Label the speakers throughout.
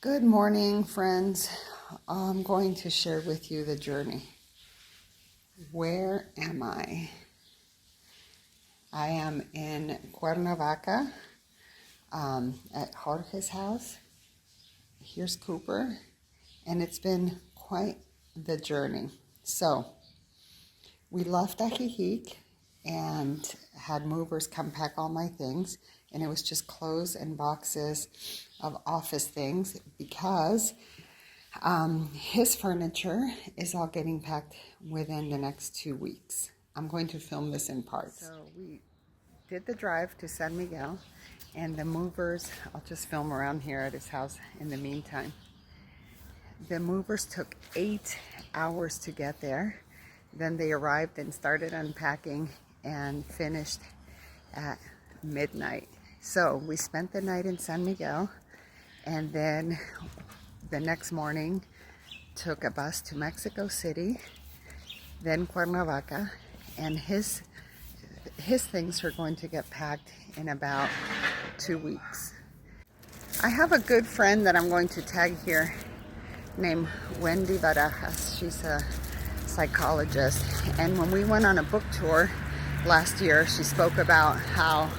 Speaker 1: Good morning, friends. I'm going to share with you the journey. Where am I? I am in Cuernavaca at Jorge's house. Here's Cooper, and it's been quite the journey. So, we left Ajijic and had movers come pack all my things, and it was just clothes and boxes of office things because his furniture is all getting packed within the next 2 weeks. I'm going to film this in parts. So we did the drive to San Miguel, and the movers, I'll just film around here at his house in the meantime. The movers took 8 hours to get there. Then they arrived and started unpacking and finished at midnight. So we spent the night in San Miguel, and then the next morning took a bus to Mexico City, then Cuernavaca, and his things are going to get packed in about 2 weeks. I have a good friend that I'm going to tag here named Wendy Barajas. She's a psychologist, and when we went on a book tour last year, she spoke about how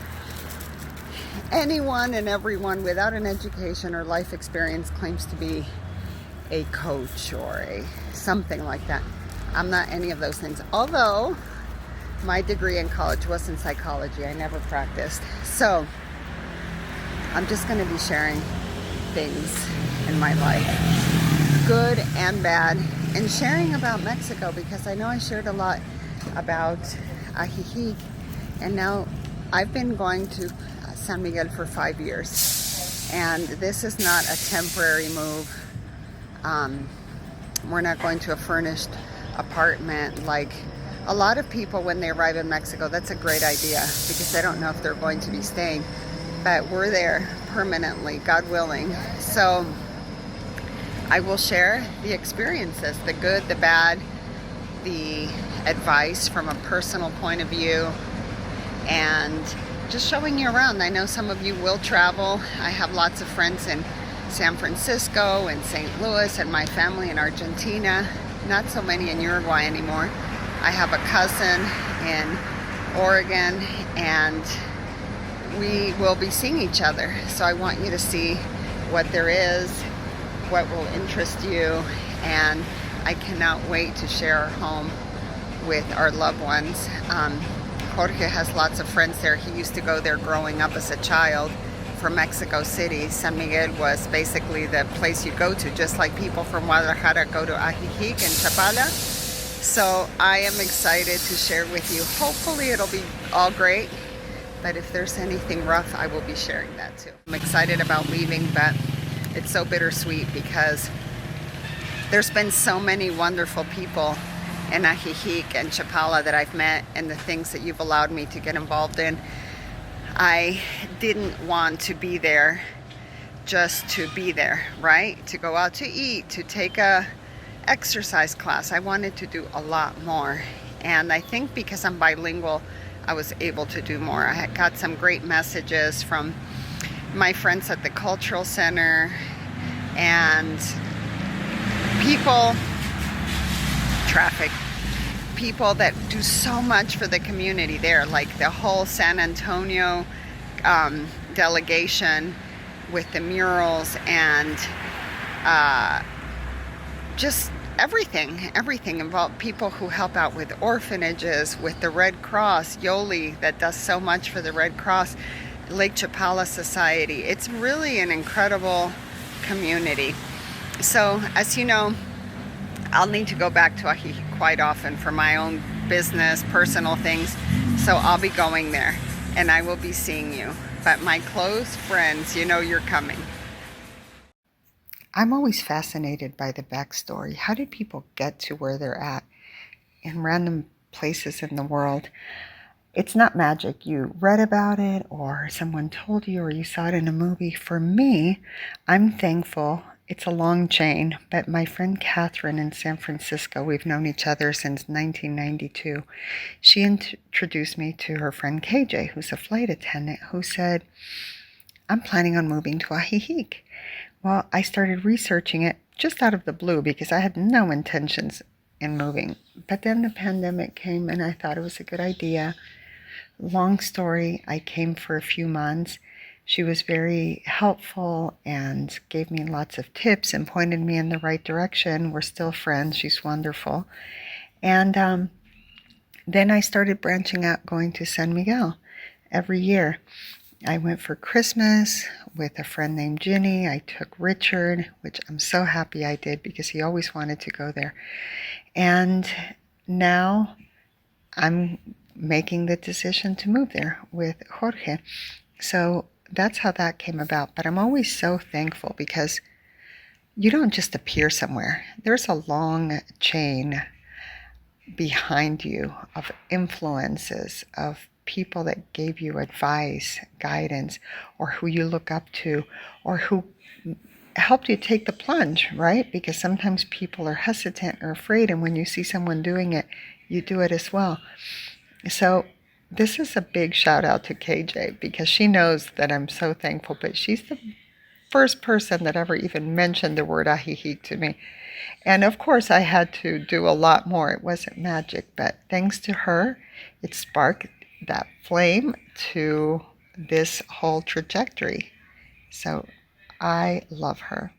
Speaker 1: anyone and everyone without an education or life experience claims to be a coach or something like that. I'm not any of those things, although my degree in college was in psychology. I never practiced. So I'm just going to be sharing things in my life, good and bad, and sharing about Mexico, because I know I shared a lot about Ajijic, and now I've been going to San Miguel for 5 years, and this is not a temporary move. We're not going to a furnished apartment like a lot of people when they arrive in Mexico. That's a great idea because they don't know if they're going to be staying, but we're there permanently, God willing. So I will share the experiences, the good, the bad, the advice from a personal point of view, and just showing you around. I know some of you will travel. I have lots of friends in San Francisco and St. Louis, and my family in Argentina. Not so many in Uruguay anymore. I have a cousin in Oregon, and we will be seeing each other. So I want you to see what there is, what will interest you, and I cannot wait to share our home with our loved ones. Jorge has lots of friends there. He used to go there growing up as a child from Mexico City. San Miguel was basically the place you go to, just like people from Guadalajara go to Ajijic and Chapala. So I am excited to share with you. Hopefully it'll be all great, but if there's anything rough, I will be sharing that too. I'm excited about leaving, but it's so bittersweet because there's been so many wonderful people in Ajijic and Chapala that I've met, and the things that you've allowed me to get involved in. I didn't want to be there just to be there, right? To go out to eat, to take a exercise class. I wanted to do a lot more. And I think because I'm bilingual, I was able to do more. I had got some great messages from my friends at the Cultural Center and people that do so much for the community there, like the whole San Antonio delegation with the murals and just everything involved. People who help out with orphanages, with the Red Cross, Yoli that does so much for the Red Cross, Lake Chapala Society. It's really an incredible community. So as you know, I'll need to go back to Ajijic quite often for my own business, personal things. So I'll be going there and I will be seeing you. But my close friends, you know you're coming. I'm always fascinated by the backstory. How did people get to where they're at in random places in the world? It's not magic. You read about it or someone told you or you saw it in a movie. For me, I'm thankful. It's a long chain, but my friend Catherine in San Francisco, we've known each other since 1992. She introduced me to her friend KJ, who's a flight attendant, who said, I'm planning on moving to Ajijic. Well, I started researching it just out of the blue because I had no intentions in moving. But then the pandemic came and I thought it was a good idea. Long story, I came for a few months. She was very helpful and gave me lots of tips and pointed me in the right direction. We're still friends. She's wonderful. And then I started branching out, going to San Miguel every year. I went for Christmas with a friend named Ginny. I took Richard, which I'm so happy I did because he always wanted to go there. And now I'm making the decision to move there with Jorge. So that's how that came about. But I'm always so thankful because you don't just appear somewhere. There's a long chain behind you of influences, of people that gave you advice, guidance, or who you look up to, or who helped you take the plunge, right? Because sometimes people are hesitant or afraid, and when you see someone doing it, you do it as well. So this is a big shout out to KJ because she knows that I'm so thankful, but she's the first person that ever even mentioned the word Ajijic to me. And of course, I had to do a lot more. It wasn't magic, but thanks to her, it sparked that flame to this whole trajectory. So I love her.